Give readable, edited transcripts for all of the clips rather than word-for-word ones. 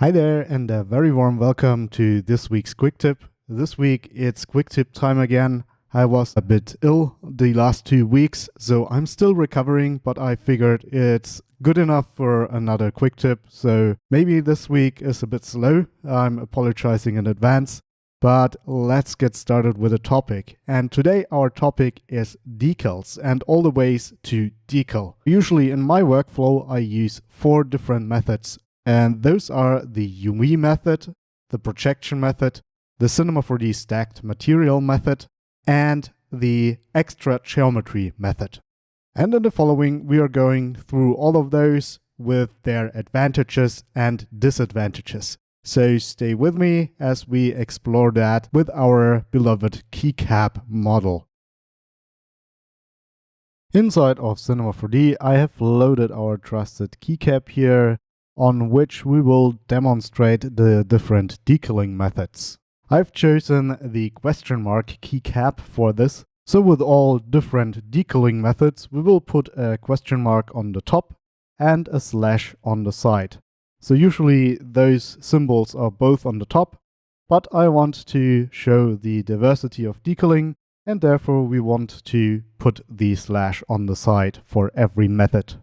Hi there, and a very warm welcome to this week's Quick Tip. This week it's Quick Tip time again. I was a bit ill the last 2 weeks, so I'm still recovering, but I figured it's good enough for another Quick Tip. So maybe this week is a bit slow. I'm apologizing in advance, but let's get started with the topic. And today our topic is decals and all the ways to decal. Usually in my workflow I use 4 different methods. And those are the UV method, the projection method, the Cinema 4D stacked material method, and the extra geometry method. And in the following, we are going through all of those with their advantages and disadvantages. So stay with me as we explore that with our beloved keycap model. Inside of Cinema 4D, I have loaded our trusted keycap here, on which we will demonstrate the different decaling methods. I've chosen the question mark keycap for this, so with all different decaling methods we will put a question mark on the top and a slash on the side. So usually those symbols are both on the top, but I want to show the diversity of decaling, and therefore we want to put the slash on the side for every method.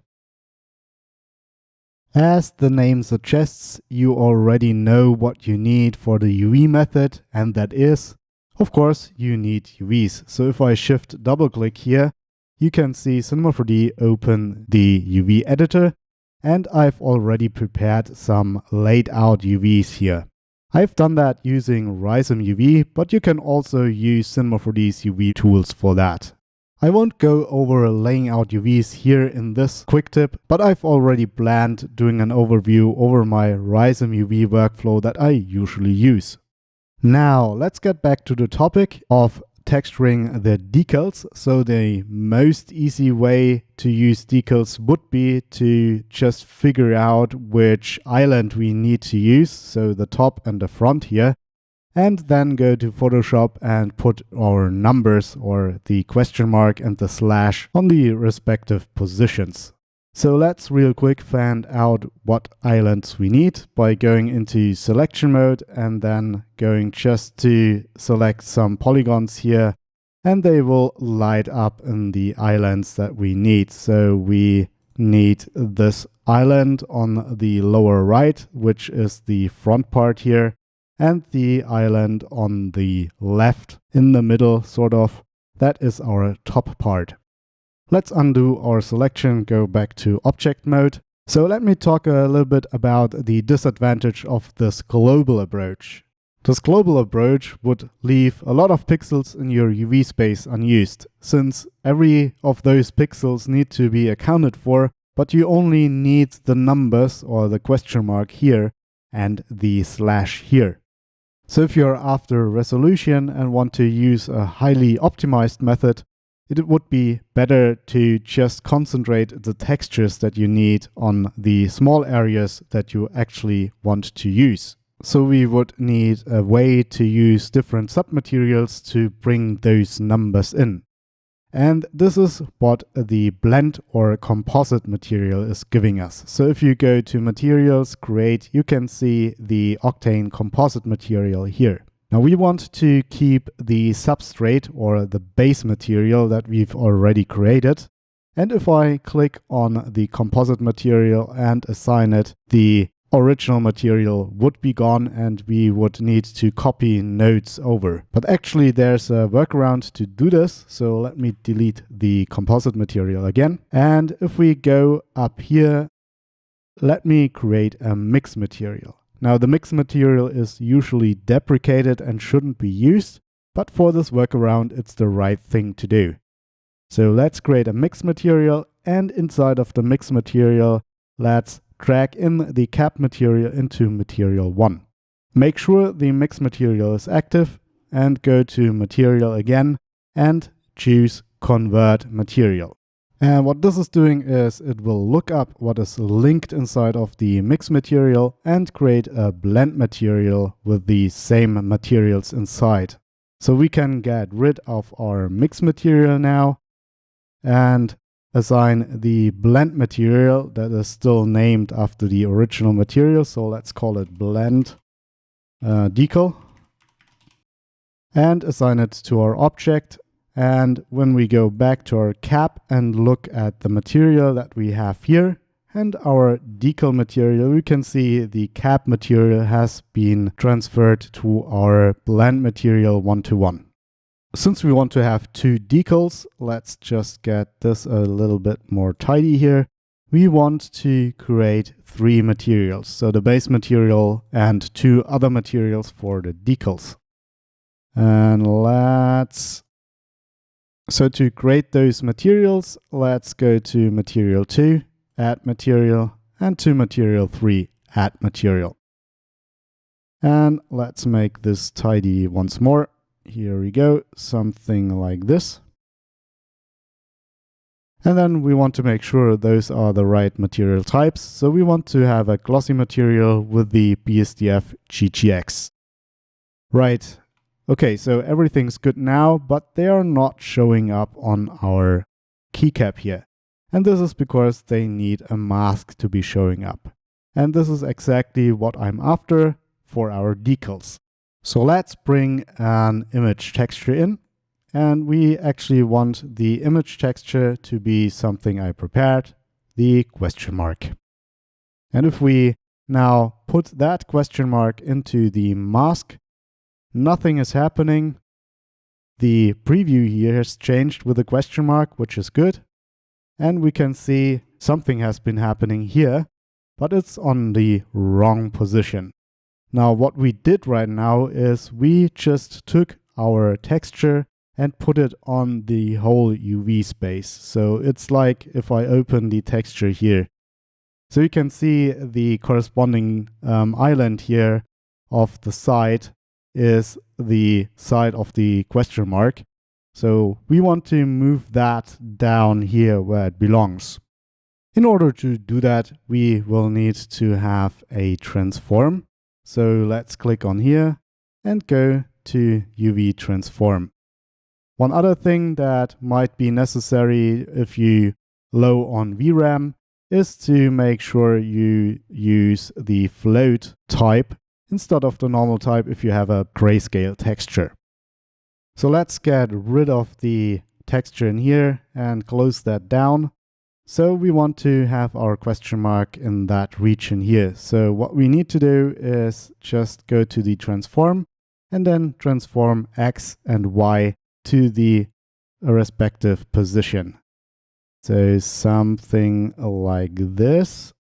As the name suggests, you already know what you need for the UV method, and that is, of course, you need UVs. So if I shift double click here, you can see Cinema 4D open the UV editor, and I've already prepared some laid out UVs here. I've done that using Rhizome UV, but you can also use Cinema 4D's UV tools for that. I won't go over laying out UVs here in this quick tip, but I've already planned doing an overview over my Rhizome UV workflow that I usually use. Now let's get back to the topic of texturing the decals. So the most easy way to use decals would be to just figure out which island we need to use, so the top and the front here, and then go to Photoshop and put our numbers or the question mark and the slash on the respective positions. So let's real quick find out what islands we need by going into selection mode and then going just to select some polygons here, and they will light up in the islands that we need. So we need this island on the lower right, which is the front part here, and the island on the left, in the middle sort of, that is our top part. Let's undo our selection, go back to object mode. So let me talk a little bit about the disadvantage of this global approach. This global approach would leave a lot of pixels in your UV space unused, since every of those pixels need to be accounted for, but you only need the numbers or the question mark here and the slash here. So if you're after resolution and want to use a highly optimized method, it would be better to just concentrate the textures that you need on the small areas that you actually want to use. So we would need a way to use different submaterials to bring those numbers in. And this is what the blend or composite material is giving us. So if you go to materials, create, you can see the Octane composite material here. Now we want to keep the substrate or the base material that we've already created. And if I click on the composite material and assign it, the original material would be gone and we would need to copy nodes over. But actually there's a workaround to do this, so let me delete the composite material again. And if we go up here, let me create a mix material. Now the mix material is usually deprecated and shouldn't be used, but for this workaround it's the right thing to do. So let's create a mix material, and inside of the mix material let's drag in the cap material into material 1. Make sure the mix material is active and go to material again and choose convert material. And what this is doing is it will look up what is linked inside of the mix material and create a blend material with the same materials inside. So we can get rid of our mix material now, and assign the blend material that is still named after the original material. So let's call it blend decal, and assign it to our object. And when we go back to our cap and look at the material that we have here and our decal material, we can see the cap material has been transferred to our blend material 1-to-1. Since we want to have 2 decals, let's just get this a little bit more tidy here. We want to create 3 materials, so the base material and 2 other materials for the decals. And so to create those materials, let's go to material 2, add material, and to material 3, add material. And let's make this tidy once more. Here we go, something like this. And then we want to make sure those are the right material types. So we want to have a glossy material with the BSDF GGX. Right. Okay, so everything's good now, but they are not showing up on our keycap here. And this is because they need a mask to be showing up. And this is exactly what I'm after for our decals. So let's bring an image texture in, and we actually want the image texture to be something I prepared, the question mark. And if we now put that question mark into the mask, nothing is happening. The preview here has changed with a question mark, which is good. And we can see something has been happening here, but it's on the wrong position. Now, what we did right now is we just took our texture and put it on the whole UV space. So it's like if I open the texture here. So you can see the corresponding island here of the side is the side of the question mark. So we want to move that down here where it belongs. In order to do that, we will need to have a transform. So let's click on here and go to UV transform. One other thing that might be necessary if you low on VRAM is to make sure you use the float type instead of the normal type if you have a grayscale texture. So let's get rid of the texture in here and close that down. So we want to have our question mark in that region here. So what we need to do is just go to the transform and then transform X and Y to the respective position. So something like this.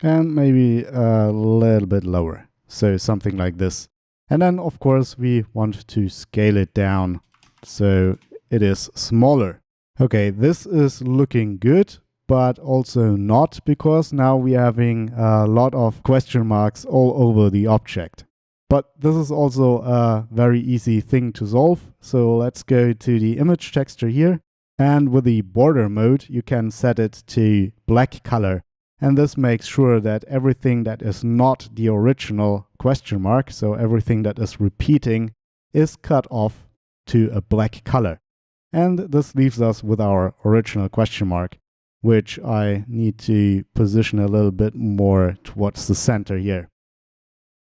And maybe a little bit lower. So something like this. And then of course we want to scale it down so it is smaller. Okay, this is looking good, but also not, because now we're having a lot of question marks all over the object. But this is also a very easy thing to solve. So let's go to the image texture here. And with the border mode, you can set it to black color. And this makes sure that everything that is not the original question mark, so everything that is repeating, is cut off to a black color. And this leaves us with our original question mark, which I need to position a little bit more towards the center here.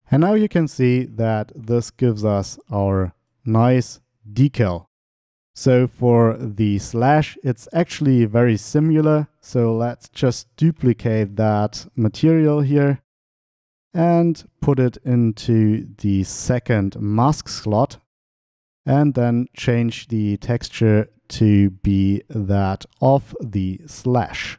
And now you can see that this gives us our nice decal. So for the slash, it's actually very similar. So let's just duplicate that material here and put it into the second mask slot, and then change the texture to be that of the slash.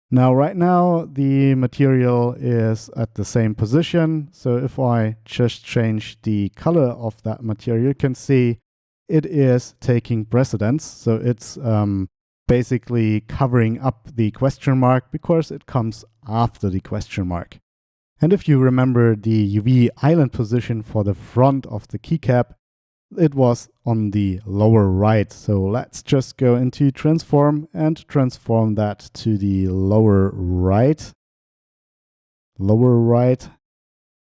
Now, right now, the material is at the same position. So if I just change the color of that material, you can see it is taking precedence. So it's basically covering up the question mark because it comes after the question mark. And if you remember the UV island position for the front of the keycap, it was on the lower right. So let's just go into transform and transform that to the lower right. Lower right.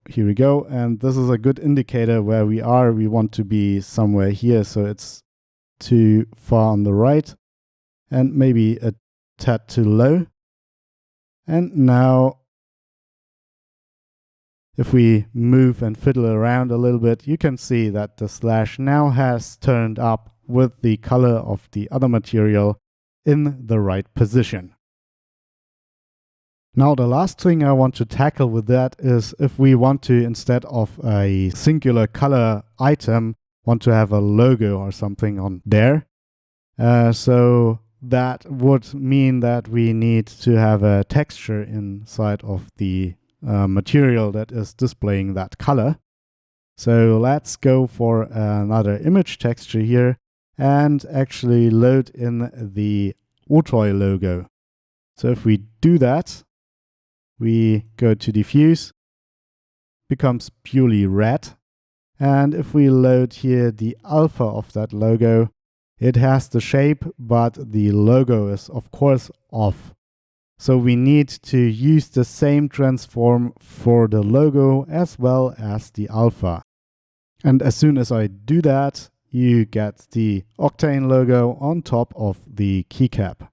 Here we go. And this is a good indicator where we are. We want to be somewhere here. So it's too far on the right and maybe a tad too low. And now if we move and fiddle around a little bit, you can see that the slash now has turned up with the color of the other material in the right position. Now the last thing I want to tackle with that is if we want to, instead of a singular color item, want to have a logo or something on there. So that would mean that we need to have a texture inside of the material that is displaying that color. So let's go for another image texture here and actually load in the Octane logo. So if we do that, we go to diffuse, becomes purely red. And if we load here the alpha of that logo, it has the shape, but the logo is of course off. So we need to use the same transform for the logo as well as the alpha. And as soon as I do that, you get the Octane logo on top of the keycap.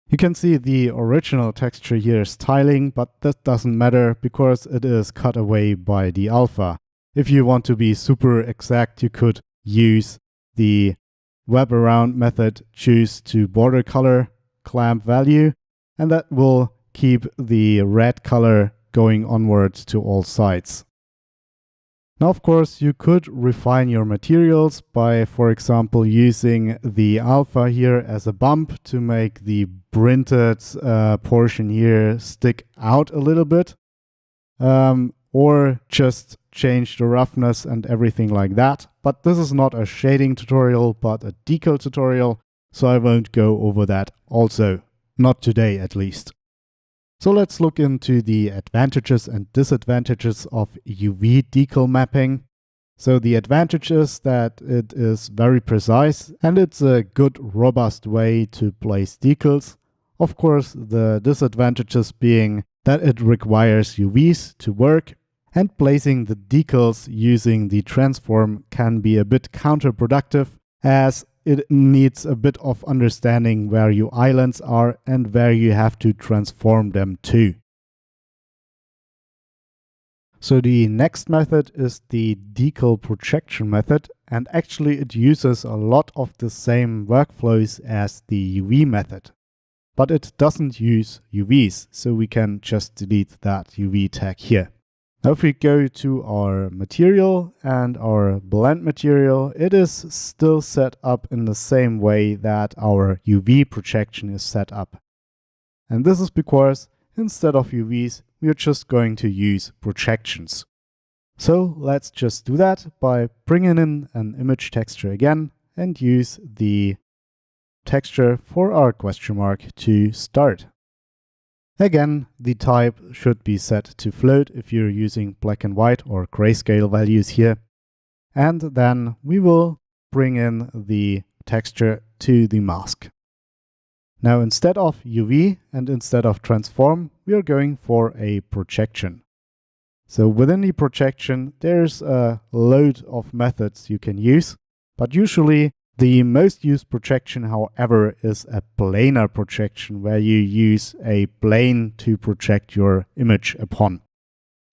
You can see the original texture here is tiling, but that doesn't matter because it is cut away by the alpha. If you want to be super exact, you could use the wrap around method, choose to border color, clamp value, and that will keep the red color going onwards to all sides. Now, of course, you could refine your materials by, for example, using the alpha here as a bump to make the printed portion here stick out a little bit, or just change the roughness and everything like that. But this is not a shading tutorial, but a decal tutorial, so I won't go over that also. Not today, at least. So let's look into the advantages and disadvantages of UV decal mapping. So the advantage is that it is very precise and it's a good, robust way to place decals. Of course, the disadvantages being that it requires UVs to work, and placing the decals using the transform can be a bit counterproductive, as it needs a bit of understanding where your islands are and where you have to transform them to. So the next method is the decal projection method, and actually it uses a lot of the same workflows as the UV method. But it doesn't use UVs, so we can just delete that UV tag here. Now if we go to our material and our blend material, it is still set up in the same way that our UV projection is set up. And this is because instead of UVs, we are just going to use projections. So let's just do that by bringing in an image texture again and use the texture for our question mark to start. Again, the type should be set to float if you're using black and white or grayscale values here. And then we will bring in the texture to the mask. Now instead of UV and instead of transform, we are going for a projection. So within the projection, there's a load of methods you can use, but usually the most used projection, however, is a planar projection where you use a plane to project your image upon.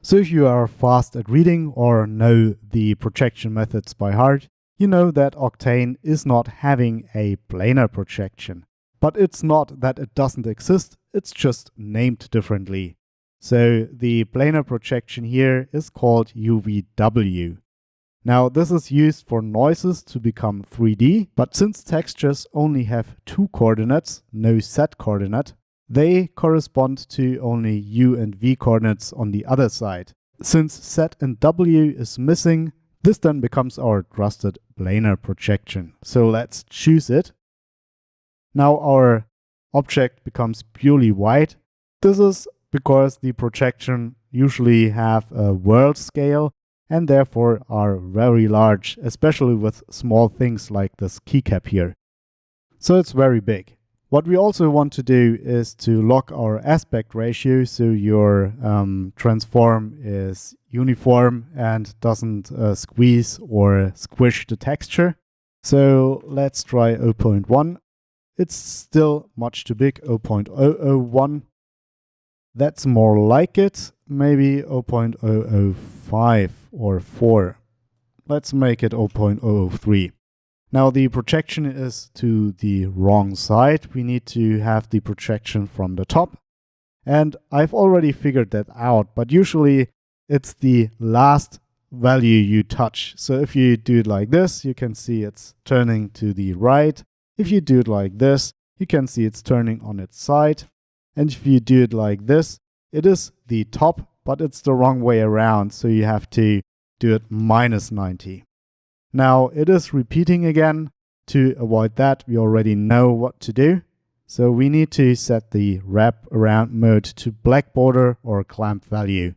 So if you are fast at reading or know the projection methods by heart, you know that Octane is not having a planar projection. But it's not that it doesn't exist, it's just named differently. So the planar projection here is called UVW. Now this is used for noises to become 3D, but since textures only have 2 coordinates, no z coordinate, they correspond to only u and v coordinates on the other side. Since z and w is missing, this then becomes our trusted planar projection. So let's choose it. Now our object becomes purely white. This is because the projection usually have a world scale and therefore are very large, especially with small things like this keycap here. So it's very big. What we also want to do is to lock our aspect ratio so your transform is uniform and doesn't squeeze or squish the texture. So let's try 0.1. It's still much too big, 0.001. That's more like it, maybe 0.005 or 4. Let's make it 0.003. Now the projection is to the wrong side. We need to have the projection from the top. And I've already figured that out, but usually it's the last value you touch. So if you do it like this, you can see it's turning to the right. If you do it like this, you can see it's turning on its side. And if you do it like this, it is the top, but it's the wrong way around. So you have to do it minus 90. Now it is repeating again. To avoid that, we already know what to do. So we need to set the wrap around mode to black border or clamp value.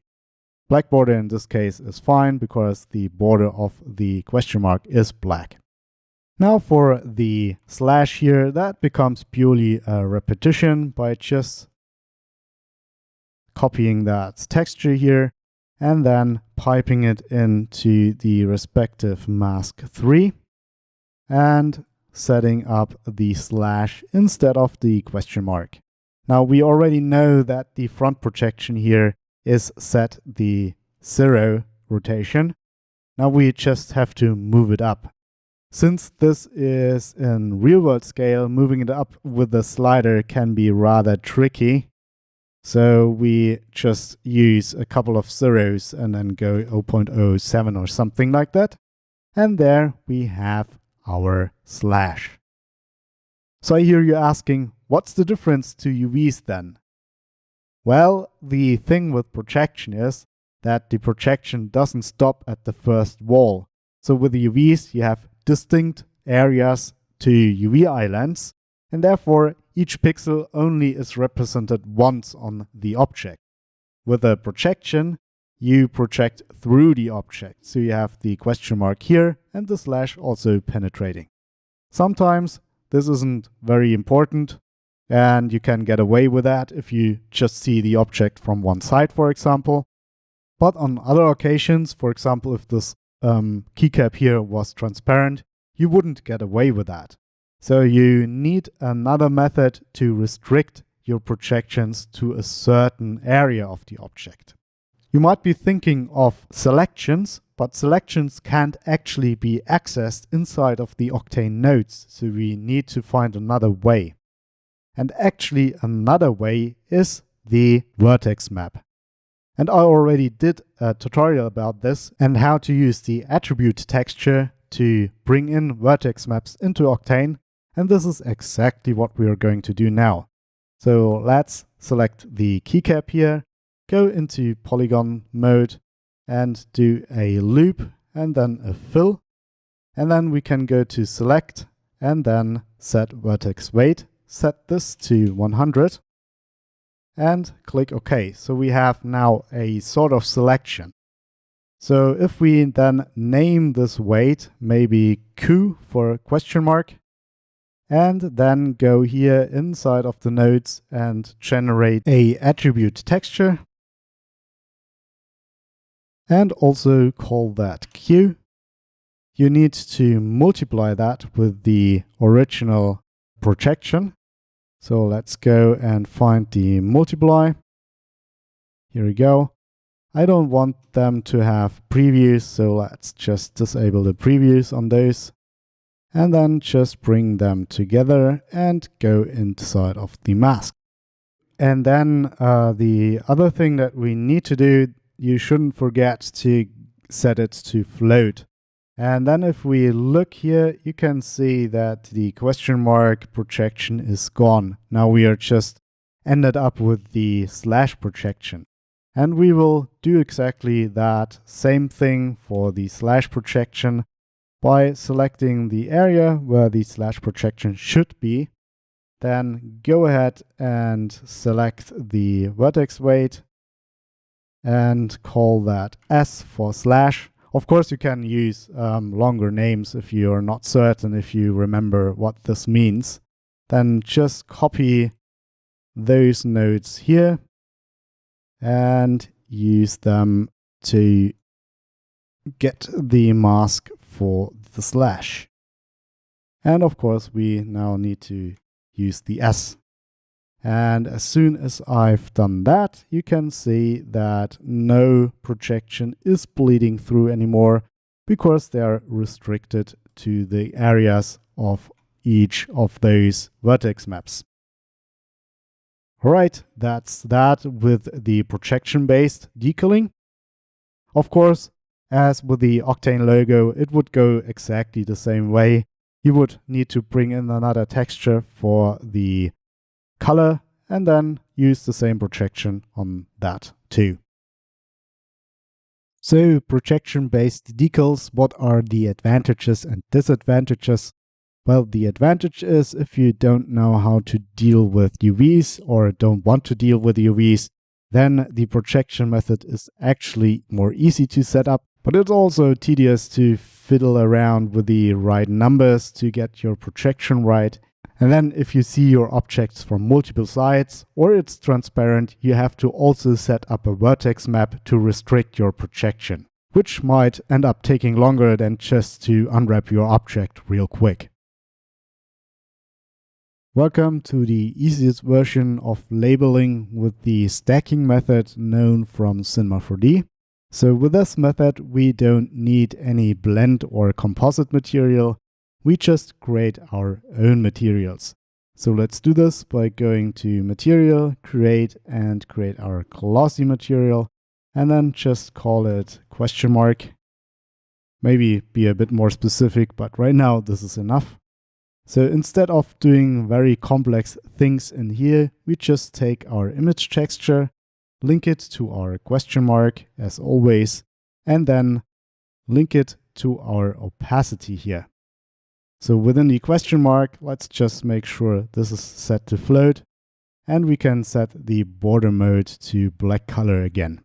Black border in this case is fine because the border of the question mark is black. Now for the slash here, that becomes purely a repetition by just copying that texture here and then piping it into the respective mask 3 and setting up the slash instead of the question mark. Now we already know that the front projection here is set the 0 rotation. Now we just have to move it up. Since this is in real world scale, moving it up with the slider can be rather tricky. So we just use a couple of zeros and then go 0.07 or something like that. And there we have our slash. So I hear you asking, what's the difference to UVs then? Well, the thing with projection is that the projection doesn't stop at the first wall. So with the UVs, you have distinct areas to UV islands, and therefore each pixel only is represented once on the object. With a projection, you project through the object. So you have the question mark here and the slash also penetrating. Sometimes this isn't very important and you can get away with that if you just see the object from one side, for example. But on other occasions, for example, if this keycap here was transparent, you wouldn't get away with that. So you need another method to restrict your projections to a certain area of the object. You might be thinking of selections, but selections can't actually be accessed inside of the Octane nodes, so we need to find another way. And actually another way is the Vertex Map. And I already did a tutorial about this and how to use the attribute texture to bring in Vertex Maps into Octane, and this is exactly what we are going to do now. So let's select the keycap here, go into polygon mode and do a loop and then a fill. And then we can go to select and then set vertex weight, set this to 100 and click OK. So we have now a sort of selection. So if we then name this weight, maybe Q for question mark, and then go here inside of the nodes and generate a attribute texture, and also call that Q. You need to multiply that with the original projection. So let's go and find the multiply. Here we go. I don't want them to have previews, so let's just disable the previews on those. And then just bring them together and go inside of the mask. And then the other thing that we need to do, you shouldn't forget to set it to float. And then if we look here, you can see that the question mark projection is gone. Now we are just ended up with the slash projection. And we will do exactly that same thing for the slash projection by selecting the area where the slash projection should be. Then go ahead and select the vertex weight and call that S for slash. Of course, you can use longer names if you are not certain if you remember what this means. Then just copy those nodes here and use them to get the mask for the slash. And of course, we now need to use the S. And as soon as I've done that, you can see that no projection is bleeding through anymore because they are restricted to the areas of each of those vertex maps. Alright, that's that with the projection-based decaling. Of course, as with the Octane logo, it would go exactly the same way. You would need to bring in another texture for the color and then use the same projection on that too. So, projection-based decals, what are the advantages and disadvantages? Well, the advantage is if you don't know how to deal with UVs or don't want to deal with UVs, then the projection method is actually more easy to set up, but it's also tedious to fiddle around with the right numbers to get your projection right. And then if you see your objects from multiple sides or it's transparent, you have to also set up a vertex map to restrict your projection, which might end up taking longer than just to unwrap your object real quick. Welcome to the easiest version of labeling with the stacking method known from Cinema 4D. So with this method, we don't need any blend or composite material. We just create our own materials. So let's do this by going to Material, Create, and create our glossy material, and then just call it question mark. Maybe be a bit more specific, but right now this is enough. So instead of doing very complex things in here, we just take our image texture, link it to our question mark as always, and then link it to our opacity here. So within the question mark, let's just make sure this is set to float, and we can set the border mode to black color again.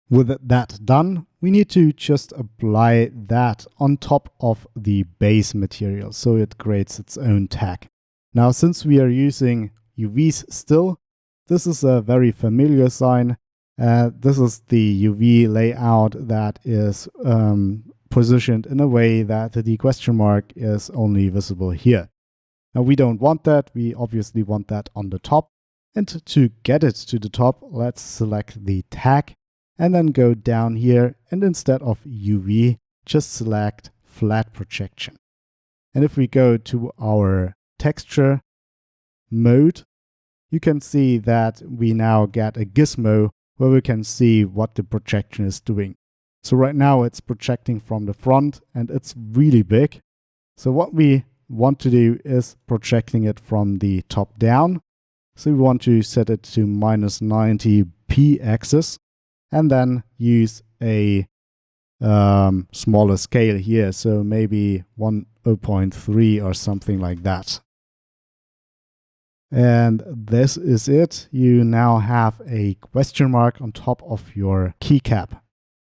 With that done, we need to just apply that on top of the base material so it creates its own tag. Now, since we are using UVs still, this is a very familiar sign. This is the UV layout that is positioned in a way that the question mark is only visible here. Now, we don't want that. We obviously want that on the top. And to get it to the top, let's select the tag and then go down here, and instead of UV, just select flat projection. And if we go to our texture mode, you can see that we now get a gizmo where we can see what the projection is doing. So right now it's projecting from the front and it's really big. So what we want to do is projecting it from the top down. So we want to set it to -90 p-axis. And then use a smaller scale here, so maybe 0.3 or something like that. And this is it. You now have a question mark on top of your keycap.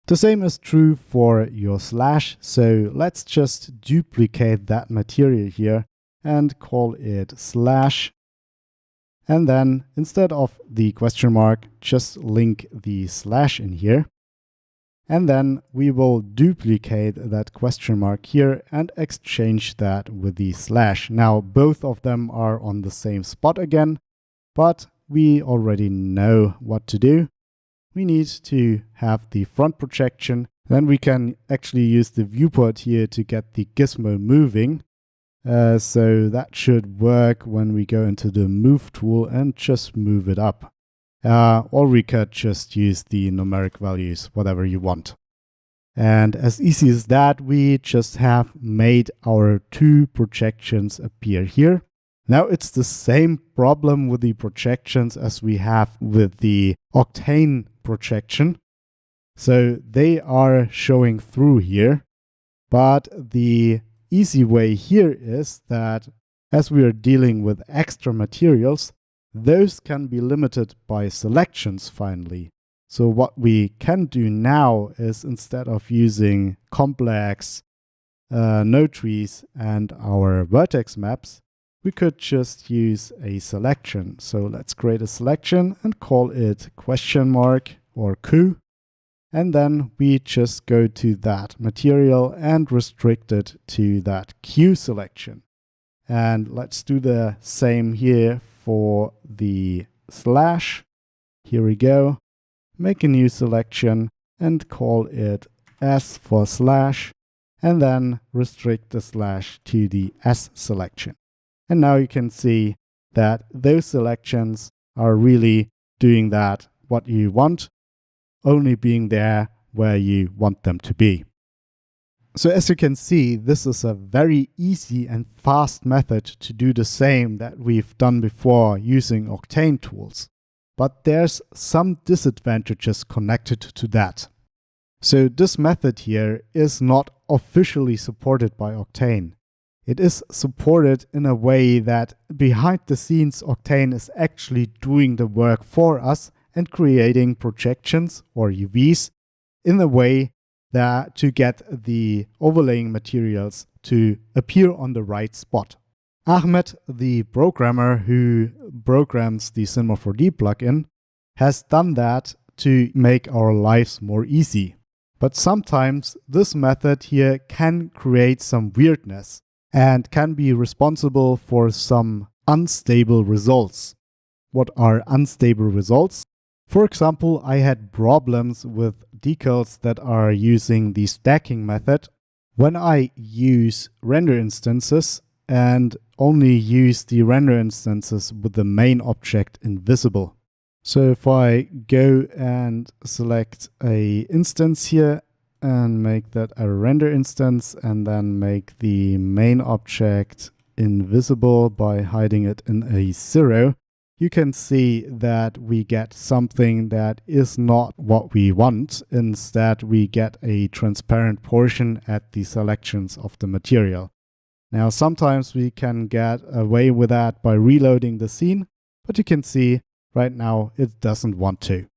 The same is true for your slash, so let's just duplicate that material here and call it slash. And then instead of the question mark, just link the slash in here. And then we will duplicate that question mark here and exchange that with the slash. Now, both of them are on the same spot again, but we already know what to do. We need to have the front projection. Then we can actually use the viewport here to get the gizmo moving. So that should work when we go into the move tool and just move it up. Or we could just use the numeric values, whatever you want. And as easy as that, we just have made our two projections appear here. Now it's the same problem with the projections as we have with the Octane projection. So they are showing through here, but the easy way here is that as we are dealing with extra materials, those can be limited by selections finally. So what we can do now is, instead of using complex node trees and our vertex maps, we could just use a selection. So let's create a selection and call it question mark or Q. And then we just go to that material and restrict it to that Q selection. And let's do the same here for the slash. Here we go. Make a new selection and call it S for slash, and then restrict the slash to the S selection. And now you can see that those selections are really doing that what you want, only being there where you want them to be. So as you can see, this is a very easy and fast method to do the same that we've done before using Octane tools. But there's some disadvantages connected to that. So this method here is not officially supported by Octane. It is supported in a way that behind the scenes Octane is actually doing the work for us and creating projections or UVs in a way that to get the overlaying materials to appear on the right spot. Ahmed, the programmer who programs the Cinema 4D plugin, has done that to make our lives more easy. But sometimes this method here can create some weirdness and can be responsible for some unstable results. What are unstable results? For example, I had problems with decals that are using the stacking method when I use render instances and only use the render instances with the main object invisible. So if I go and select a instance here and make that a render instance and then make the main object invisible by hiding it in a 0, you can see that we get something that is not what we want. Instead, we get a transparent portion at the selections of the material. Now, sometimes we can get away with that by reloading the scene, but you can see right now it doesn't want to.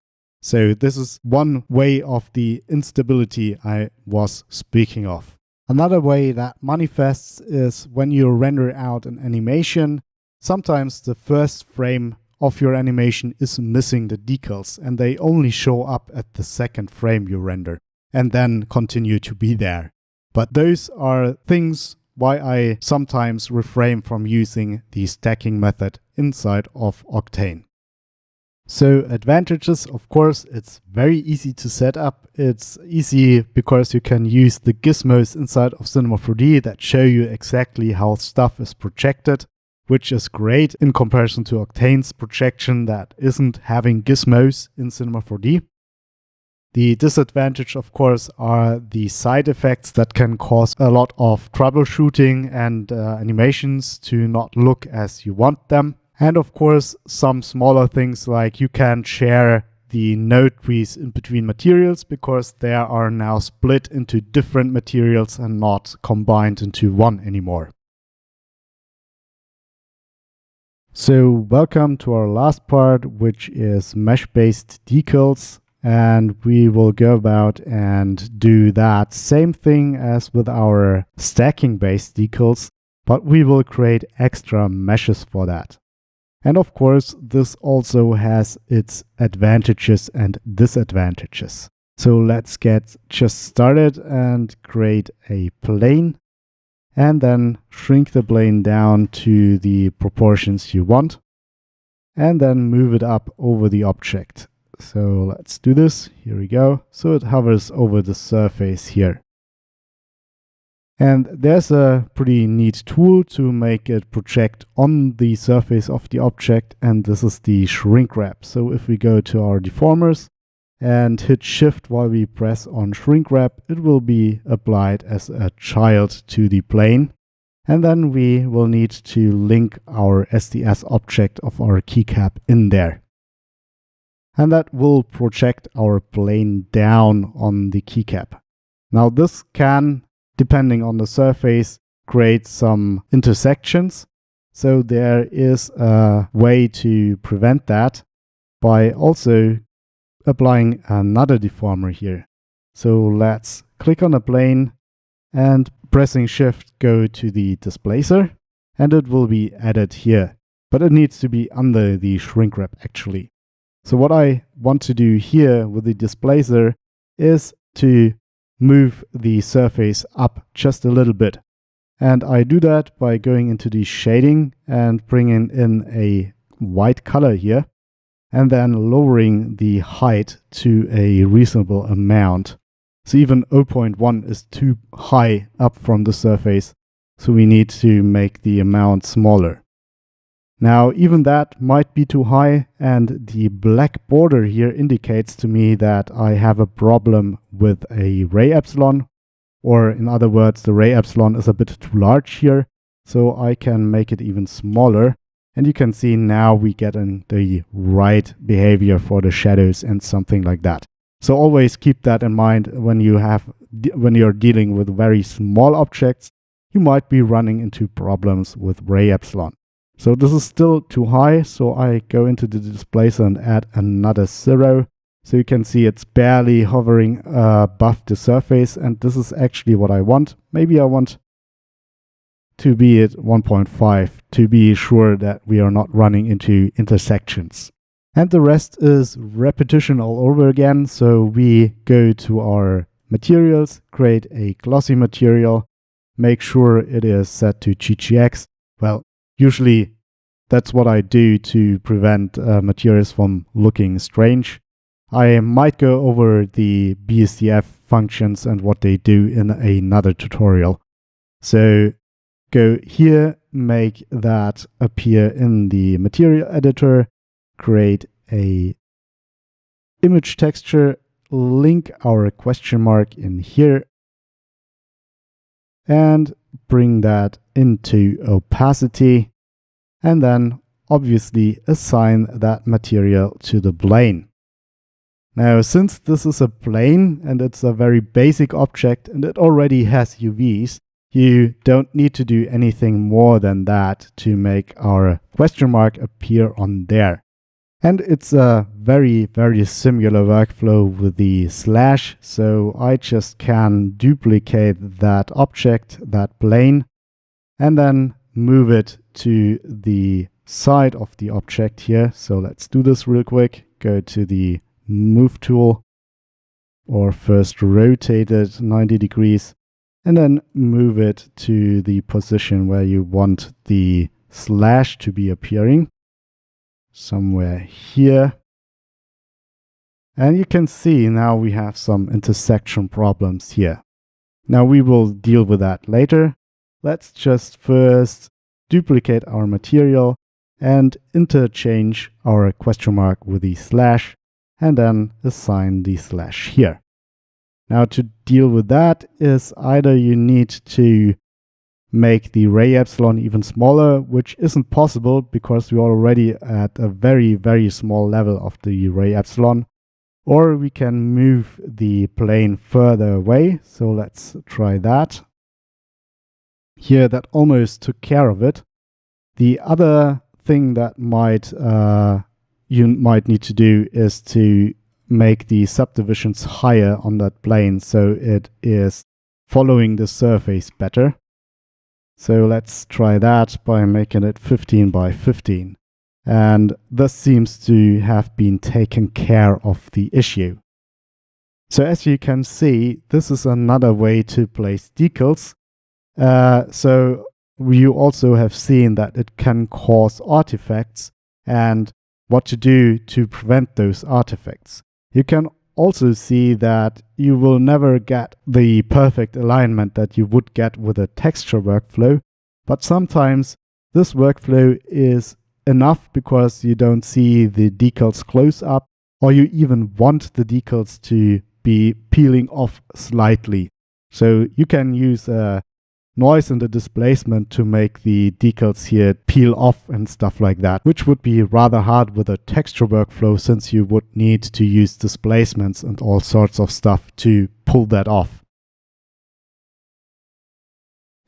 So this is one way of the instability I was speaking of. Another way that manifests is when you render out an animation. Sometimes the first frame of your animation is missing the decals and they only show up at the second frame you render and then continue to be there. But those are things why I sometimes refrain from using the stacking method inside of Octane. So advantages, of course, it's very easy to set up. It's easy because you can use the gizmos inside of Cinema 4D that show you exactly how stuff is projected, which is great in comparison to Octane's projection that isn't having gizmos in Cinema 4D. The disadvantage, of course, are the side effects that can cause a lot of troubleshooting and animations to not look as you want them. And of course, some smaller things like you can't share the node trees in between materials because they are now split into different materials and not combined into one anymore. So welcome to our last part, which is mesh-based decals. And we will go about and do that same thing as with our stacking-based decals, but we will create extra meshes for that. And of course, this also has its advantages and disadvantages. So let's get just started and create a plane and then shrink the plane down to the proportions you want and then move it up over the object. So let's do this. Here we go. So it hovers over the surface here. And there's a pretty neat tool to make it project on the surface of the object, and this is the shrink wrap. So if we go to our deformers and hit shift while we press on shrink wrap, it will be applied as a child to the plane. And then we will need to link our SDS object of our keycap in there. And that will project our plane down on the keycap. Now this can, depending on the surface, create some intersections. So there is a way to prevent that by also applying another deformer here. So let's click on a plane and pressing shift go to the displacer and it will be added here. But it needs to be under the shrink wrap actually. So what I want to do here with the displacer is to move the surface up just a little bit. And I do that by going into the shading and bringing in a white color here, and then lowering the height to a reasonable amount. So even 0.1 is too high up from the surface, so we need to make the amount smaller. Now even that might be too high, and the black border here indicates to me that I have a problem with a ray epsilon, or in other words, the ray epsilon is a bit too large here, so I can make it even smaller. And you can see now we get in the right behavior for the shadows and something like that. So always keep that in mind when you're dealing with very small objects. You might be running into problems with ray epsilon. So this is still too high, so I go into the displacer and add another 0. So you can see it's barely hovering above the surface, and this is actually what I want. Maybe I want to be at 1.5 to be sure that we are not running into intersections. And the rest is repetition all over again. So we go to our materials, create a glossy material, make sure it is set to GGX. Well, usually that's what I do to prevent materials from looking strange. I might go over the BSDF functions and what they do in another tutorial. So go here, make that appear in the material editor, create a image texture, link our question mark in here, and bring that into opacity, and then obviously assign that material to the plane. Now, since this is a plane and it's a very basic object and it already has UVs, you don't need to do anything more than that to make our question mark appear on there. And it's a very, very similar workflow with the slash. So I just can duplicate that object, that plane, and then move it to the side of the object here. So let's do this real quick. Go to the move tool, or first rotate it 90 degrees, and then move it to the position where you want the slash to be appearing, somewhere here. And you can see now we have some intersection problems here. Now we will deal with that later. Let's just first duplicate our material and interchange our question mark with the slash, and then assign the slash here. Now to deal with that is either you need to make the ray epsilon even smaller, which isn't possible because we're already at a very, very small level of the ray epsilon, or we can move the plane further away. So let's try that. Here, that almost took care of it. The other thing that you might need to do is to make the subdivisions higher on that plane so it is following the surface better. So let's try that by making it 15 by 15. And this seems to have been taken care of the issue. So as you can see, this is another way to place decals. So you also have seen that it can cause artifacts and what to do to prevent those artifacts. You can also see that you will never get the perfect alignment that you would get with a texture workflow, but sometimes this workflow is enough because you don't see the decals close up, or you even want the decals to be peeling off slightly. So you can use noise in the displacement to make the decals here peel off and stuff like that, which would be rather hard with a texture workflow since you would need to use displacements and all sorts of stuff to pull that off.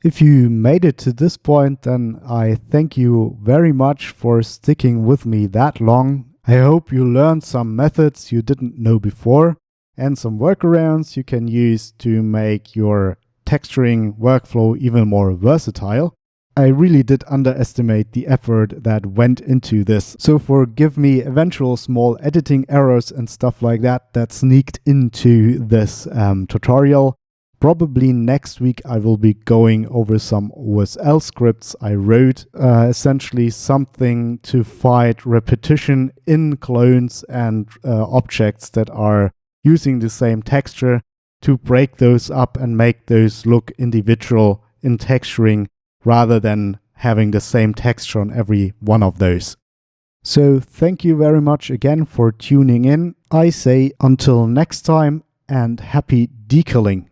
If you made it to this point, then I thank you very much for sticking with me that long. I hope you learned some methods you didn't know before and some workarounds you can use to make your texturing workflow even more versatile. I really did underestimate the effort that went into this, so forgive me eventual small editing errors and stuff like that that sneaked into this tutorial. Probably next week I will be going over some OSL scripts I wrote, essentially something to fight repetition in clones and objects that are using the same texture, to break those up and make those look individual in texturing rather than having the same texture on every one of those. So thank you very much again for tuning in. I say until next time and happy decaling.